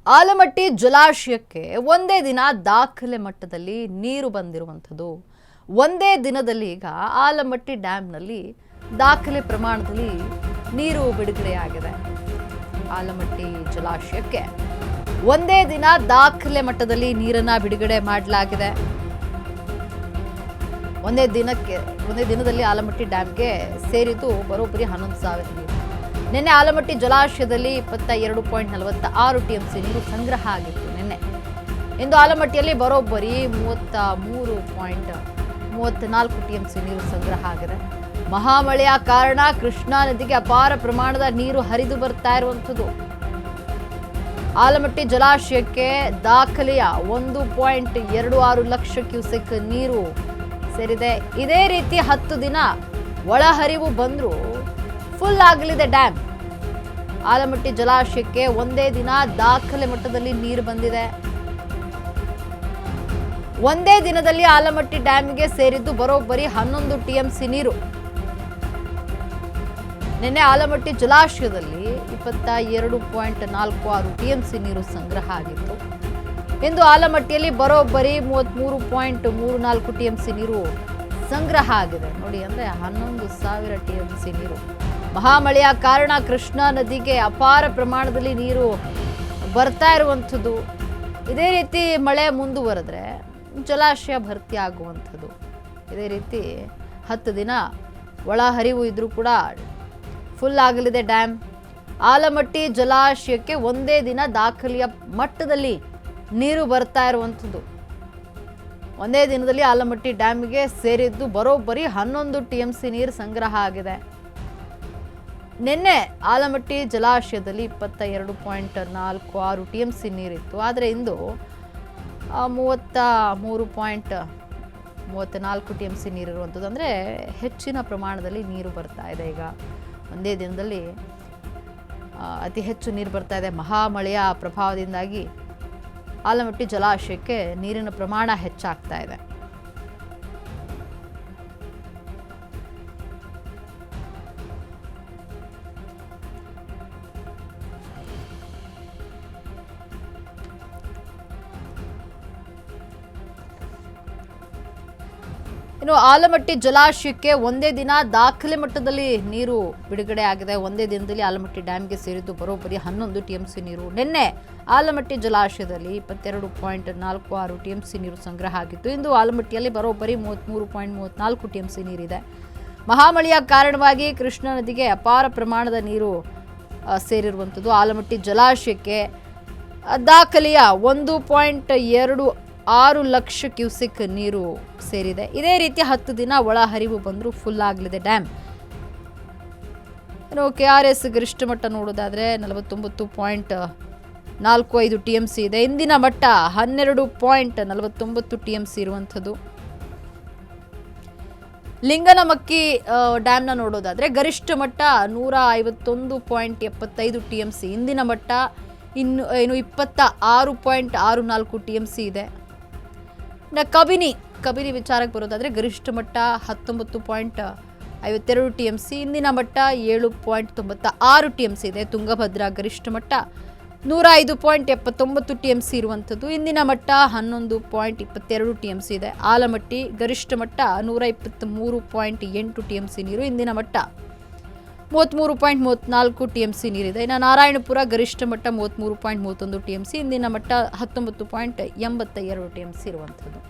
ಆಲಮಟ್ಟಿ ಜಲಾಶಯಕ್ಕೆ ಒಂದೇ ದಿನ ದಾಖಲೆ ಮಟ್ಟದಲ್ಲಿ ನೀರು ಬಂದಿರುವಂಥದ್ದು. ಒಂದೇ ದಿನದಲ್ಲಿ ಈಗ ಆಲಮಟ್ಟಿ ಡ್ಯಾಂನಲ್ಲಿ ದಾಖಲೆ ಪ್ರಮಾಣದಲ್ಲಿ ನೀರು ಬಿಡುಗಡೆಯಾಗಿದೆ. ಆಲಮಟ್ಟಿ ಜಲಾಶಯಕ್ಕೆ ಒಂದೇ ದಿನ ದಾಖಲೆ ಮಟ್ಟದಲ್ಲಿ ನೀರನ್ನ ಬಿಡುಗಡೆ ಮಾಡಲಾಗಿದೆ. ಒಂದೇ ದಿನದಲ್ಲಿ ಆಲಮಟ್ಟಿ ಡ್ಯಾಂಗೆ ಸೇರಿದ್ದು ಬರೋಬ್ಬರಿ 11,000 ನೀರು. ನಿನ್ನೆ ಆಲಮಟ್ಟಿ ಜಲಾಶಯದಲ್ಲಿ 22.46 TMC ನೀರು ಸಂಗ್ರಹ ಆಗಿತ್ತು. ನಿನ್ನೆ ಇಂದು ಆಲಮಟ್ಟಿಯಲ್ಲಿ ಬರೋಬ್ಬರಿ 33.34 TMC ನೀರು ಸಂಗ್ರಹ ಆಗಿದೆ. ಮಹಾಮಳೆಯ ಕಾರಣ ಕೃಷ್ಣಾ ನದಿಗೆ ಅಪಾರ ಪ್ರಮಾಣದ ನೀರು ಹರಿದು ಬರ್ತಾ ಇರುವಂಥದ್ದು. ಆಲಮಟ್ಟಿ ಜಲಾಶಯಕ್ಕೆ ದಾಖಲೆಯ 1.26 ಲಕ್ಷ ಕ್ಯೂಸೆಕ್ ನೀರು ಸೇರಿದೆ. ಇದೇ ರೀತಿ 10 ದಿನ ಒಳಹರಿವು ಬಂದರೂ ಫುಲ್ ಆಗಲಿದೆ ಡ್ಯಾಮ್. ಆಲಮಟ್ಟಿ ಜಲಾಶಯಕ್ಕೆ ಒಂದೇ ದಿನ ದಾಖಲೆ ಮಟ್ಟದಲ್ಲಿ ನೀರು ಬಂದಿದೆ. ಒಂದೇ ದಿನದಲ್ಲಿ ಆಲಮಟ್ಟಿ ಡ್ಯಾಮ್ಗೆ ಸೇರಿದ್ದು ಬರೋಬ್ಬರಿ 11 TMC ನೀರು. ನಿನ್ನೆ ಆಲಮಟ್ಟಿ ಜಲಾಶಯದಲ್ಲಿ 22.46 TMC ನೀರು ಸಂಗ್ರಹ ಆಗಿತ್ತು. ಇಂದು ಆಲಮಟ್ಟಿಯಲ್ಲಿ ಬರೋಬ್ಬರಿ 33.34 TMC ನೀರು ಸಂಗ್ರಹ ಆಗಿದೆ. ನೋಡಿ, ಅಂದ್ರೆ 11,000 TMC ನೀರು. ಮಹಾಮಳೆಯ ಕಾರಣ ಕೃಷ್ಣಾ ನದಿಗೆ ಅಪಾರ ಪ್ರಮಾಣದಲ್ಲಿ ನೀರು ಬರ್ತಾ ಇರುವಂಥದ್ದು. ಇದೇ ರೀತಿ ಮಳೆ ಮುಂದುವರೆದ್ರೆ ಜಲಾಶಯ ಭರ್ತಿ ಆಗುವಂಥದ್ದು. ಇದೇ ರೀತಿ 10 ದಿನ ಒಳಹರಿವು ಇದ್ರೂ ಕೂಡ ಫುಲ್ ಆಗಲಿದೆ ಡ್ಯಾಮ್. ಆಲಮಟ್ಟಿ ಜಲಾಶಯಕ್ಕೆ ಒಂದೇ ದಿನ ದಾಖಲೆಯ ಮಟ್ಟದಲ್ಲಿ ನೀರು ಬರ್ತಾ ಇರುವಂಥದ್ದು. ಒಂದೇ ದಿನದಲ್ಲಿ ಆಲಮಟ್ಟಿ ಡ್ಯಾಮ್ಗೆ ಸೇರಿದ್ದು ಬರೋಬ್ಬರಿ 11 TMC ನೀರು ಸಂಗ್ರಹ ಆಗಿದೆ. ನಿನ್ನೆ ಆಲಮಟ್ಟಿ ಜಲಾಶಯದಲ್ಲಿ 22.46 TMC ನೀರಿತ್ತು. ಆದರೆ ಇಂದು 33.34 TMC ನೀರಿರುವಂಥದ್ದು. ಅಂದರೆ ಹೆಚ್ಚಿನ ಪ್ರಮಾಣದಲ್ಲಿ ನೀರು ಬರ್ತಾ ಇದೆ. ಈಗ ಒಂದೇ ದಿನದಲ್ಲಿ ಅತಿ ಹೆಚ್ಚು ನೀರು ಬರ್ತಾ ಇದೆ. ಮಹಾಮಳೆಯ ಪ್ರಭಾವದಿಂದಾಗಿ ಆಲಮಟ್ಟಿ ಜಲಾಶಯಕ್ಕೆ ನೀರಿನ ಪ್ರಮಾಣ ಹೆಚ್ಚಾಗ್ತಾ ಇದೆ. ಇನ್ನು ಆಲಮಟ್ಟಿ ಜಲಾಶಯಕ್ಕೆ ಒಂದೇ ದಿನ ದಾಖಲೆ ಮಟ್ಟದಲ್ಲಿ ನೀರು ಬಿಡುಗಡೆ ಆಗಿದೆ. ಒಂದೇ ದಿನದಲ್ಲಿ ಆಲಮಟ್ಟಿ ಡ್ಯಾಮ್ಗೆ ಸೇರಿದ್ದು ಬರೋಬ್ಬರಿ 11 TMC ನೀರು. ನಿನ್ನೆ ಆಲಮಟ್ಟಿ ಜಲಾಶಯದಲ್ಲಿ 22.46 TMC ನೀರು ಸಂಗ್ರಹ ಆಗಿತ್ತು. ಇಂದು ಆಲಮಟ್ಟಿಯಲ್ಲಿ ಬರೋಬ್ಬರಿ 33.34 TMC ನೀರಿದೆ. ಮಹಾಮಳೆಯ ಕಾರಣವಾಗಿ ಕೃಷ್ಣಾ ನದಿಗೆ ಅಪಾರ ಪ್ರಮಾಣದ ನೀರು ಸೇರಿರುವಂಥದ್ದು. ಆಲಮಟ್ಟಿ ಜಲಾಶಯಕ್ಕೆ ದಾಖಲೆಯ 1.26 ಲಕ್ಷ ಕ್ಯೂಸೆಕ್ ನೀರು ಸೇರಿದೆ. ಇದೇ ರೀತಿ 10 ದಿನ ಒಳಹರಿವು ಬಂದರೂ ಫುಲ್ ಆಗಲಿದೆ ಡ್ಯಾಮ್. ಇನ್ನು KRS ಗರಿಷ್ಠ ಮಟ್ಟ ನೋಡೋದಾದ್ರೆ 49.45 TMC ಇದೆ. ಇಂದಿನ ಮಟ್ಟ 12.49 TMC ಇರುವಂಥದ್ದು. ಲಿಂಗನಮಕ್ಕಿ ಡ್ಯಾಮ್ನ ನೋಡೋದಾದ್ರೆ ಗರಿಷ್ಠ ಮಟ್ಟ 151.75 TMC. ಇಂದಿನ ಮಟ್ಟ ಇನ್ನು 26.64 TMC ಇದೆ. ಕಬಿನಿ ವಿಚಾರಕ್ಕೆ ಬರೋದಾದ್ರೆ ಗರಿಷ್ಠ ಮಟ್ಟ 19.52 TMC. ಇಂದಿನ ಮಟ್ಟ 7.96 TMC ಇದೆ. ತುಂಗಭದ್ರಾ ಗರಿಷ್ಠ ಮಟ್ಟ 105.79 TMC ಇರುವಂಥದ್ದು. ಇಂದಿನ ಮಟ್ಟ 11.22 TMC ಇದೆ. ಆಲಮಟ್ಟಿ ಗರಿಷ್ಠ ಮಟ್ಟ 123.8 TMC ನೀರು. ಇಂದಿನ ಮಟ್ಟ 33.34 TMC ನೀರಿದೆ. ಇನ್ನು ನಾರಾಯಣಪುರ ಗರಿಷ್ಠ ಮಟ್ಟ 33.31 TMC. ಇಂದಿನ ಮಟ್ಟ 19.82 TMC ಇರುವಂಥದ್ದು.